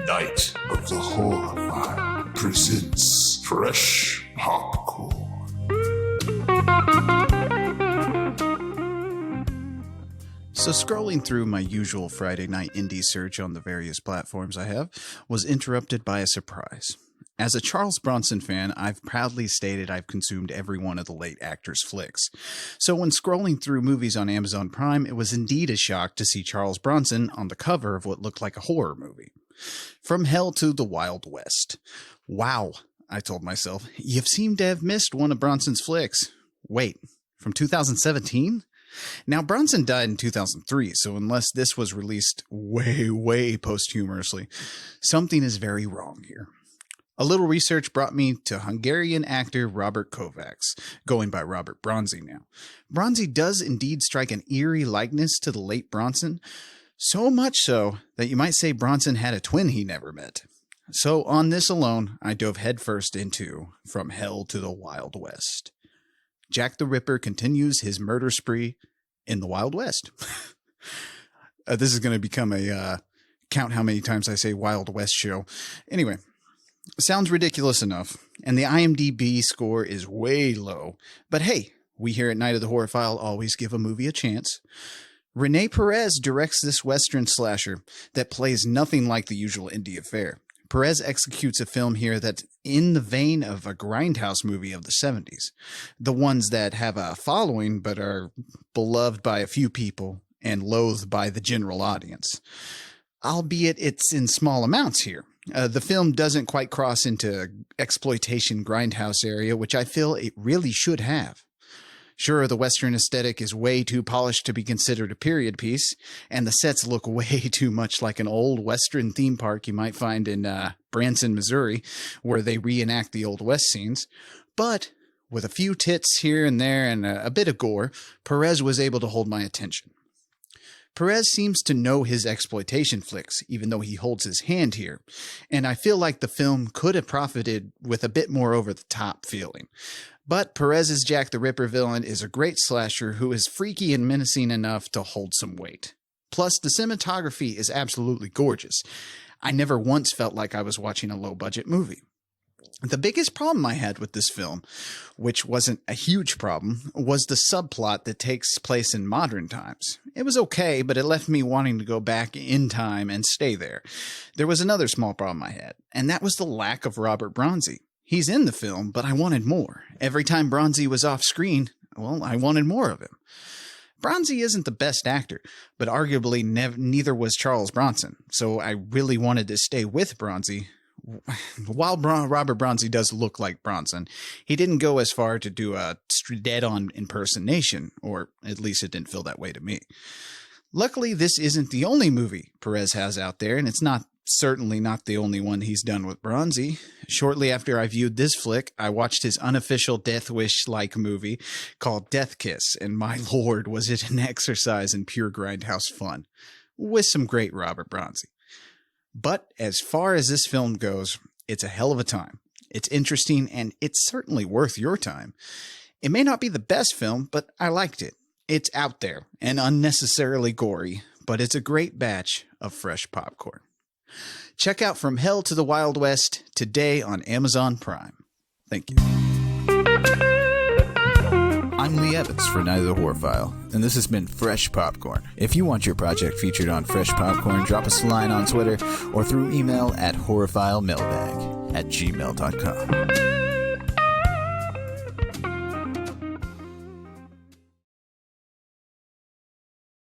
Night of the Horrified presents Fresh Popcorn. So scrolling through my usual Friday night indie search on the various platforms I have was interrupted by a surprise. As a Charles Bronson fan, I've proudly stated I've consumed every one of the late actor's flicks. So when scrolling through movies on Amazon Prime, it was indeed a shock to see Charles Bronson on the cover of what looked like a horror movie. From Hell to the Wild West. Wow, I told myself, you've seemed to have missed one of Bronson's flicks. Wait, from 2017? Now, Bronson died in 2003, so unless this was released way posthumously, something is very wrong here. A little research brought me to Hungarian actor Robert Kovacs, going by Robert Bronzi now. Bronzi does indeed strike an eerie likeness to the late Bronson, so much so that you might say Bronson had a twin he never met. So on this alone, I dove headfirst into From Hell to the Wild West. Jack the Ripper continues his murder spree in the Wild West. This is going to become a count how many times I say Wild West show. Anyway, sounds ridiculous enough, and the IMDb score is way low. But hey, we here at Night of the Horrified always give a movie a chance. Rene Perez directs this Western slasher that plays nothing like the usual indie affair. Perez executes a film here that's in the vein of a grindhouse movie of the 70s. The ones that have a following but are beloved by a few people and loathed by the general audience. Albeit it's in small amounts here. The film doesn't quite cross into exploitation grindhouse area, which I feel it really should have. Sure, the Western aesthetic is way too polished to be considered a period piece, and the sets look way too much like an old Western theme park you might find in Branson, Missouri, where they reenact the Old West scenes. But with a few tits here and there and a bit of gore, Perez was able to hold my attention. Perez seems to know his exploitation flicks, even though he holds his hand here, and I feel like the film could have profited with a bit more over-the-top feeling. But Perez's Jack the Ripper villain is a great slasher who is freaky and menacing enough to hold some weight. Plus, the cinematography is absolutely gorgeous. I never once felt like I was watching a low-budget movie. The biggest problem I had with this film, which wasn't a huge problem, was the subplot that takes place in modern times. It was okay, but it left me wanting to go back in time and stay there. There was another small problem I had, and that was the lack of Robert Bronzi. He's in the film, but I wanted more. Every time Bronzi was off screen, well, I wanted more of him. Bronzi isn't the best actor, but arguably neither was Charles Bronson, so I really wanted to stay with Bronzi. While Robert Bronzi does look like Bronson, he didn't go as far to do a dead-on impersonation, or at least it didn't feel that way to me. Luckily, this isn't the only movie Perez has out there, and it's certainly not the only one he's done with Bronzi. Shortly after I viewed this flick, I watched his unofficial Death Wish-like movie called Death Kiss, and my lord, was it an exercise in pure grindhouse fun, with some great Robert Bronzi. But as far as this film goes, it's a hell of a time. It's interesting, and it's certainly worth your time. It may not be the best film, but I liked it. It's out there and unnecessarily gory, but it's a great batch of fresh popcorn. Check out From Hell to the Wild West today on Amazon Prime. Thank you. I'm Leigh Evans for Night of the Horrified, and this has been Fresh Popcorn. If you want your project featured on Fresh Popcorn, drop us a line on Twitter or through email at horrifilemailbag@gmail.com.